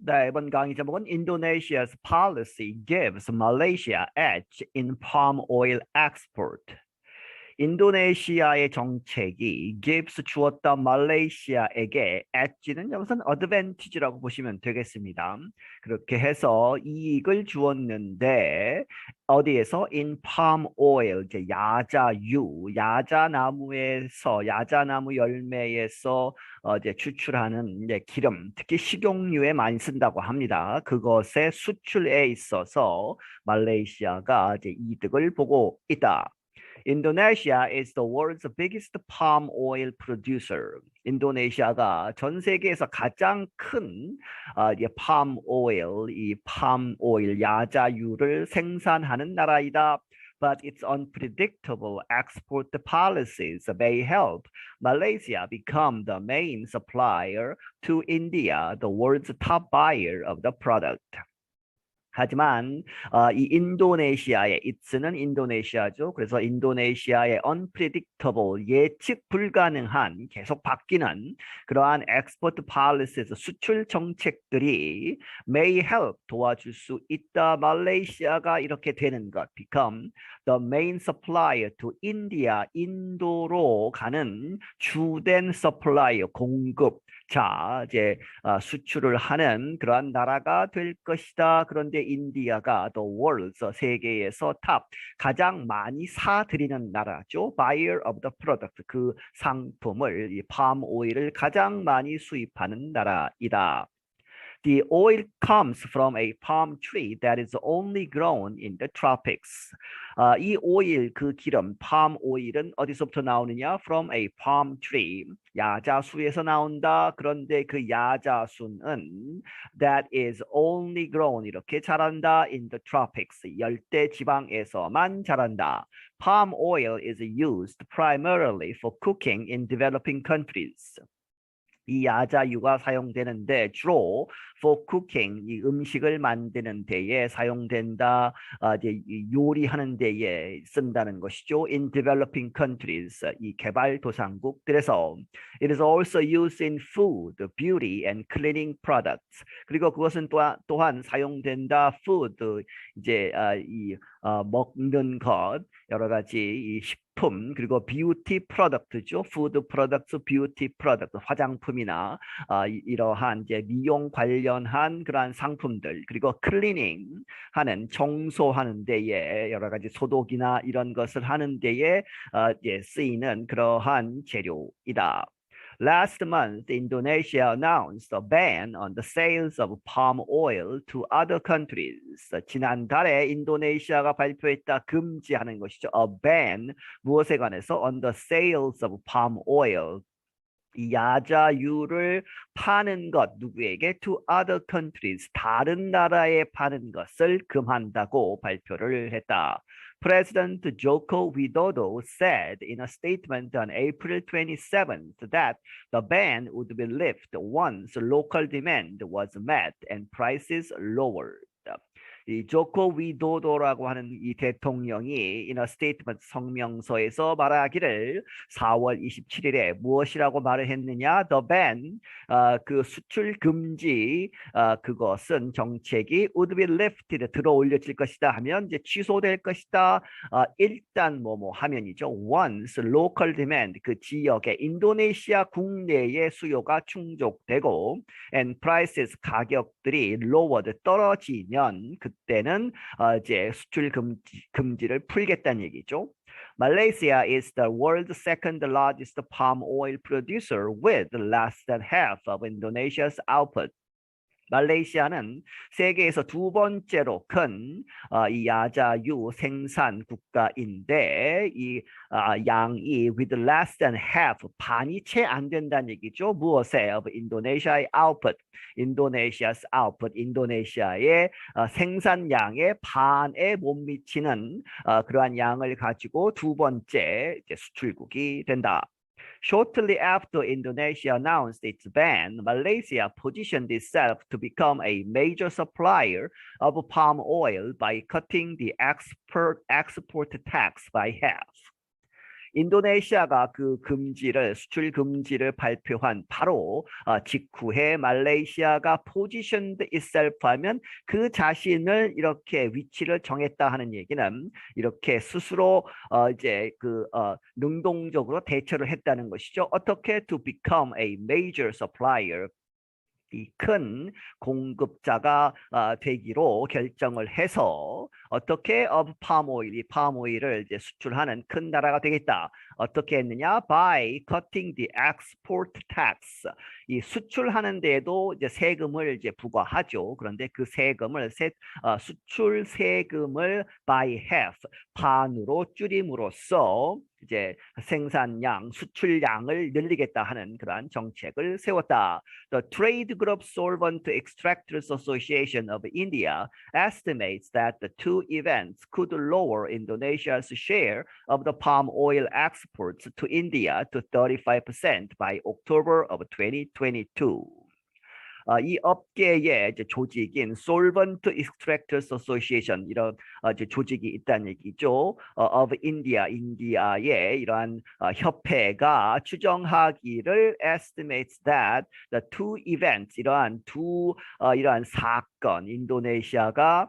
네, 이번 강의 제목은 Indonesia's policy gives Malaysia edge in palm oil export. 인도네시아의 정책이 gives 주었다 말레이시아에게 edge는 여기서는 advantage라고 보시면 되겠습니다. 그렇게 해서 이익을 주었는데 어디에서 in palm oil 이제 야자유, 야자나무 열매에서 이제 추출하는 이제 기름, 특히 식용유에 많이 쓴다고 합니다. 그것의 수출에 있어서 말레이시아가 이제 이득을 보고 있다. Indonesia is the world's biggest palm oil producer. 인도네시아가 전 세계에서 가장 큰 이제 palm oil 야자유를 생산하는 나라이다. But its unpredictable export policies may help Malaysia become the main supplier to India, the world's top buyer of the product. 하지만 이 인도네시아의 it는 인도네시아죠. 그래서 인도네시아의 unpredictable 예측 불가능한 계속 바뀌는 그러한 export policies 수출 정책들이 may help 도와줄 수 있다. 말레이시아가 이렇게 되는 것 become the main supplier to India 인도로 가는 주된 supplier 공급 자 이제 수출을 하는 그러한 나라가 될 것이다. 그런데 인디아가 the world's 세계에서 탑 가장 많이 사들이는 나라죠. buyer of the product 그 상품을 이 palm oil을 가장 많이 수입하는 나라이다. The oil comes from a palm tree that is only grown in the tropics. 이 오일, 그 기름, palm oil은 어디서부터 나오느냐? From a palm tree. 야자수에서 나온다. 그런데 그 야자수는 that is only grown 이렇게 자란다 in the tropics. 열대 지방에서만 자란다. Palm oil is used primarily for cooking in developing countries. 이 야자유가 사용되는데 주로 for cooking, 이 음식을 만드는 데에 사용된다. 이제 요리하는 데에 쓴다는 것이죠. In developing countries, 이 개발도상국들에서. It is also used in food, beauty and cleaning products. 그리고 그것은 또한 사용된다. food, 이제 먹는 것, 여러 가지 이 식품 그리고 뷰티 프로덕트죠. 푸드 프로덕트, 뷰티 프로덕트, 화장품이나 이러한 이제 미용 관련한 그러한 상품들 그리고 클리닝 하는 청소하는 데에 여러 가지 소독이나 이런 것을 하는 데에 이제 쓰이는 그러한 재료이다. Last month, Indonesia announced a ban on the sales of palm oil to other countries. 지난달에 인도네시아가 발표했다 금지하는 것이죠. A ban 무엇에 관해서 on the sales of palm oil. 이 야자유를 파는 것 누구에게 to other countries 다른 나라에 파는 것을 금한다고 발표를 했다. President Joko Widodo said in a statement on April 27th that the ban would be lifted once local demand was met and prices lowered. 이 조코 위도도라고 하는 이 대통령이 in a statement 성명서에서 말하기를 4월 27일에 무엇이라고 말을 했느냐? The ban, 그 수출 금지 그것은 정책이 would be lifted 들어 올려질 것이다 하면 이제 취소될 것이다. 일단 뭐뭐 하면이죠. Once local demand 그 지역의 인도네시아 국내의 수요가 충족되고 and prices 가격들이 lowered 떨어지면 그때는 이제 수출 금지를 풀겠다는 얘기죠. Malaysia is the world's second largest palm oil producer with less than half of Indonesia's output. 말레이시아는 세계에서 두 번째로 큰 이 야자유 생산 국가인데 이 양이 with less than half 반이 채 안 된다는 얘기죠. 무엇에? of Indonesia의 output, Indonesia's output, 인도네시아의 생산량의 반에 못 미치는 그러한 양을 가지고 두 번째 이제 수출국이 된다. Shortly after Indonesia announced its ban, Malaysia positioned itself to become a major supplier of palm oil by cutting the export tax by half. 인도네시아가 그 수출 금지를 발표한 바로 직후에 말레이시아가 positioned itself 하면 그 자신을 이렇게 위치를 정했다 하는 얘기는 이렇게 스스로 이제 능동적으로 대처를 했다는 것이죠. 어떻게 to become a major supplier 이 큰 공급자가 되기로 결정을 해서 어떻게 of palm oil, 이 palm oil을 이제 수출하는 큰 나라가 되겠다. 어떻게 했느냐? By cutting the export tax. 이 수출하는 데에도 이제 세금을 이제 부과하죠. 그런데 그 세금을 수출 세금을 by half, 반으로 줄임으로써 이제 생산량, 수출량을 늘리겠다 하는 그러한 정책을 세웠다. The Trade Group Solvent Extractors Association of India estimates that the two events could lower Indonesia's share of the palm oil exports to India to 35% by October of 2022. 이 업계의 이제 조직인 Solvent Extractors Association 이런 이제 조직이 있다는 얘기죠. of India, 인디아의 이러한 협회가 추정하기를 estimates that the two events 이러한 이러한 사건 인도네시아가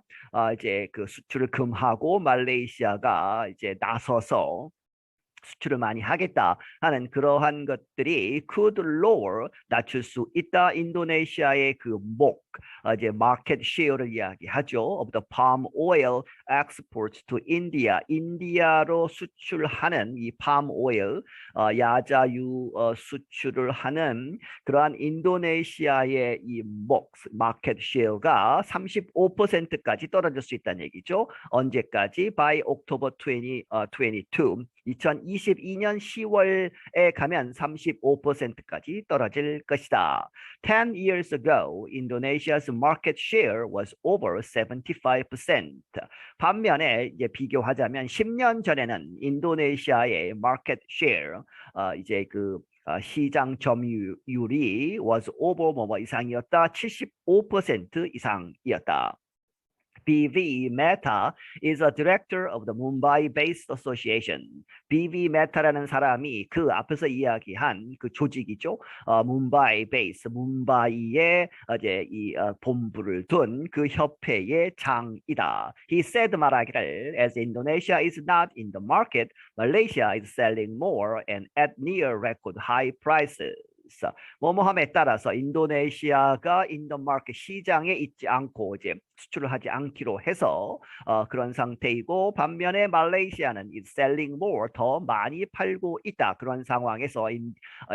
이제 그 수출을 금하고 말레이시아가 이제 나서서 수출을 많이 하겠다 하는 그러한 것들이 could lower 낮출 수 있다. 인도네시아의 그 이제 마켓 쉐어를 이야기하죠. of the palm oil exports to India. 인디아로 수출하는 이 palm oil 야자유 수출을 하는 그러한 인도네시아의 이 마켓 쉐어가 35%까지 떨어질 수 있다는 얘기죠. 언제까지? by October 2022. 2022년 10월에 가면 35%까지 떨어질 것이다. 10 years ago, Indonesia's market share was over 75%. 반면에 이제 비교하자면 10년 전에는 인도네시아의 market share, 이제 시장 점유율이 was over 이상이었다. 75% 이상이었다. BV Mehta is a director of the Mumbai-based association. BV Mehta라는 사람이 그 앞에서 이야기한 그 조직이죠. 뭄바이-based, 뭄바이에 이제 본부를 둔 그 협회의 장이다. He said 말하기를, as Indonesia is not in the market, Malaysia is selling more and at near record high prices. 뭐뭐함에 따라서 인도네시아가 인더마켓 시장에 있지 않고 이제 수출을 하지 않기로 해서 그런 상태이고 반면에 말레이시아는 is selling more 더 많이 팔고 있다. 그런 상황에서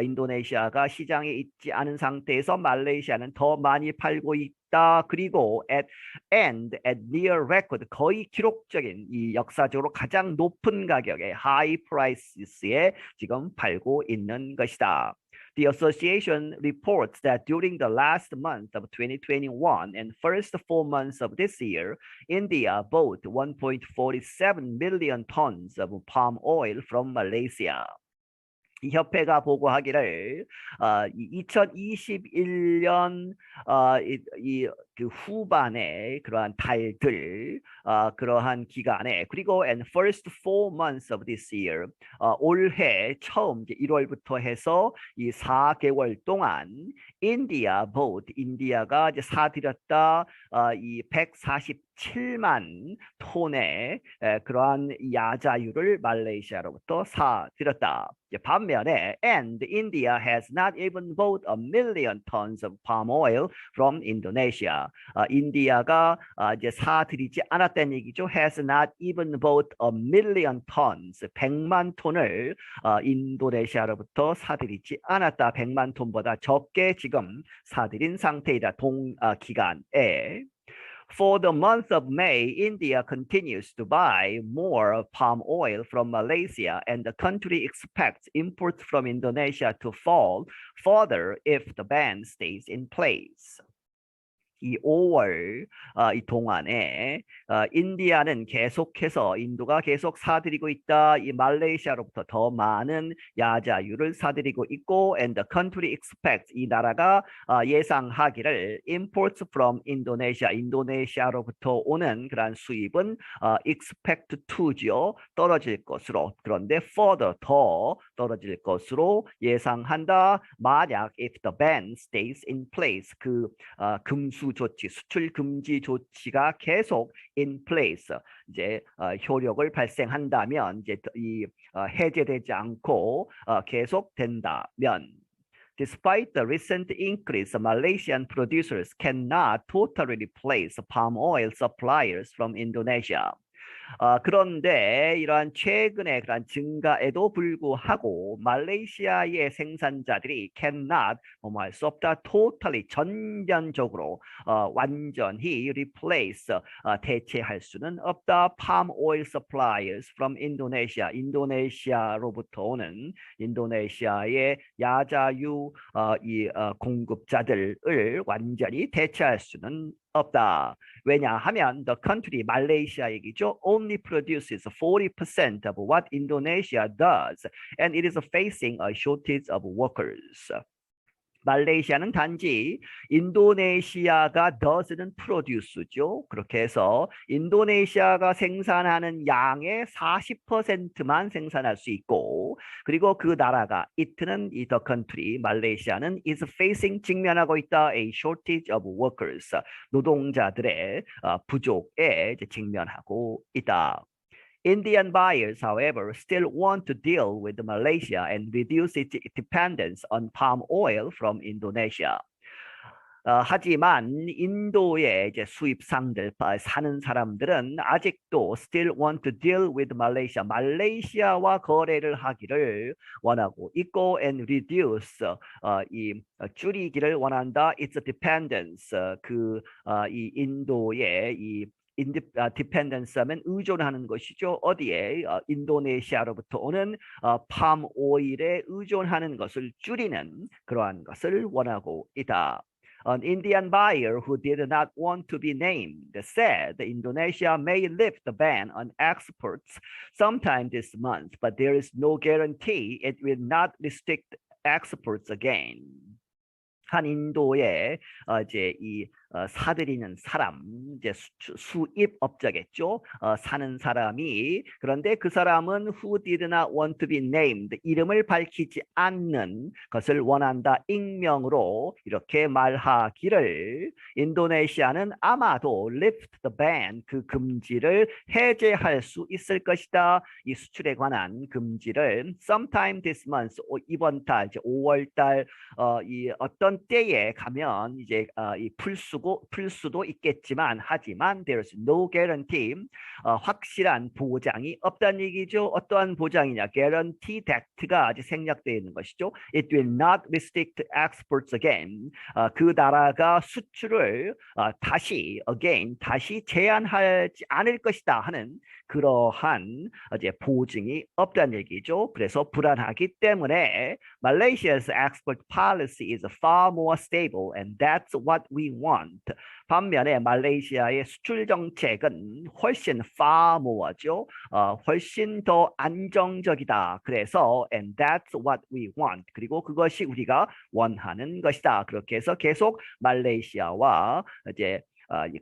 인도네시아가 시장에 있지 않은 상태에서 말레이시아는 더 많이 팔고 있다. 그리고 at near record 거의 기록적인 이 역사적으로 가장 높은 가격의 high prices에 지금 팔고 있는 것이다. The association reports that during the last month of 2021 and first 4 months of this year, India bought 1.47 million tons of palm oil from Malaysia. 이 협회가 보고하기를 2021년 그 후반에 그러한 달들 그러한 기간에 그리고 and first 4 months of this year 올해 처음 이제 1월부터 해서 이 4개월 동안 인디아가 이제 사들였다 이 147만 톤의 그러한 야자유를 말레이시아로부터 사들였다. 반면에 and India has not even bought 1 million tons of palm oil from Indonesia. 인디아가 이제 사들이지 않았다는 얘기죠. has not even bought 1 million tons. 100만 톤을 인도네시아로부터 사들이지 않았다. 100만 톤보다 적게 지금 사들인 상태이다. 기간에. For the month of May, India continues to buy more palm oil from Malaysia, and the country expects imports from Indonesia to fall further if the ban stays in place. 이 5월 이 동안에 인디아는 계속해서 인도가 계속 사들이고 있다. 이 말레이시아로부터 더 많은 야자유를 사들이고 있고, and the country expects 이 나라가 예상하기를 imports from Indonesia 인도네시아로부터 오는 그러한 수입은 expect to지요 떨어질 것으로, 그런데 further 더 떨어질 것으로 예상한다. 만약 if the ban stays in place 금수 조치, 수출 금지 조치가 계속 in place 이제 효력을 발생한다면 이제 이 해제되지 않고 계속 된다면 Despite the recent increase, Malaysian producers cannot totally replace palm oil suppliers from Indonesia. 그런데 이러한 최근의 그런 증가에도 불구하고 말레이시아의 생산자들이 cannot 뭐할 수 없다 totally 전면적으로 완전히 replace 대체할 수는 없다 palm oil suppliers from Indonesia 인도네시아로부터 오는 인도네시아의 야자유 공급자들을 완전히 대체할 수는 없다. 왜냐하면 the country 말레이시아 얘기죠. only produces 40% of what Indonesia does and it is facing a shortage of workers. 말레이시아는 단지 인도네시아가 does는 produce죠. 그렇게 해서 인도네시아가 생산하는 양의 40%만 생산할 수 있고, 그리고 그 나라가 it는 이 the country 말레이시아는 is facing 직면하고 있다 a shortage of workers 노동자들의 부족에 직면하고 있다. Indian buyers, however, still want to deal with Malaysia and reduce its dependence on palm oil from Indonesia. 하지만 인도의 이제 수입상들 사는 사람들은 아직도 still want to deal with Malaysia, 말레이시아와 거래를 하기를 원하고 있고 and reduce 줄이기를 원한다. Its dependence 이 인도의 이 디펜던스 하면 의존하는 것이죠. 어디에? 인도네시아로부터 오는 팜 오일에 의존하는 것을 줄이는 그러한 것을 원하고 있다. An Indian buyer who did not want to be named said Indonesia may lift the ban on exports sometime this month, but there is no guarantee it will not restrict exports again. 한 인도의 이제 사들이는 사람, 이제 수입업자겠죠. 사는 사람이, 그런데 그 사람은 who did not want to be named, 이름을 밝히지 않는 것을 원한다. 익명으로 이렇게 말하기를 인도네시아는 아마도 lift the ban, 그 금지를 해제할 수 있을 것이다. 이 수출에 관한 금지를 sometime this month, 이번 달, 이제 5월 달 이 어떤 때에 가면 이제 풀 수도 있겠지만, 하지만 there's no guarantee, 확실한 보장이 없다는 얘기죠. 어떠한 보장이냐? guarantee that가 아직 생략되어 있는 것이죠. It will not restrict exports again. 그 나라가 수출을 다시 제한하지 않을 것이다 하는 그러한 이제 보증이 없다는 얘기죠. 그래서 불안하기 때문에 Malaysia's export policy is far more stable and that's what we want. 반면에 말레이시아의 수출 정책은 훨씬 far more죠. 훨씬 더 안정적이다. 그래서 and that's what we want. 그리고 그것이 우리가 원하는 것이다. 그렇게 해서 계속 말레이시아와 이제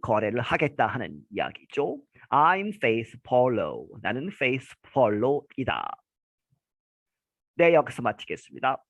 거래를 하겠다 하는 이야기죠. I'm Faith Paulo. 나는 Faith Paulo이다. 네, 여기서 마치겠습니다.